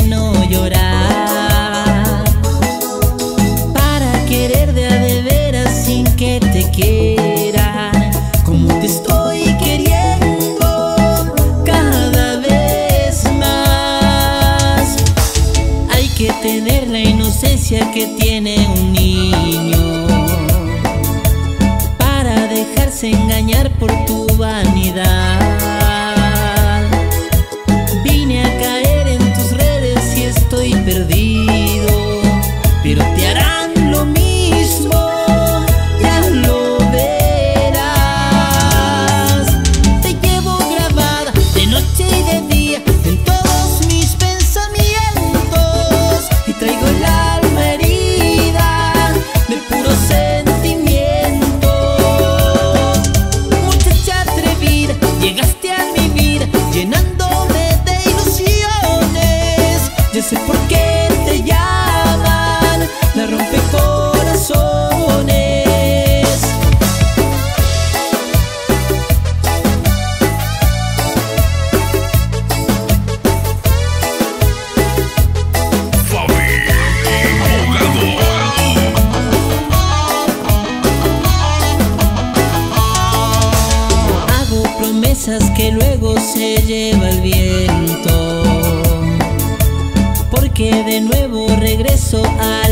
no llorar, para querer de a de veras sin que te quieran, como te estoy queriendo cada vez más. Hay que tener la inocencia que tiene un niño para dejarse engañar por tu vanidad. Vine a caer en tus redes y estoy perdido, pero te harán lo mismo, ya lo verás. Te llevo grabada de noche y de día en todos mis pensamientos, y traigo el alma herida de puro sentimiento. Muchacha atrevida, llegaste a mi vida llenándome de ilusiones. Ya sé por qué te llaman la rompecorazones. Hago promesas que luego se lleva el viento, porque de nuevo regreso a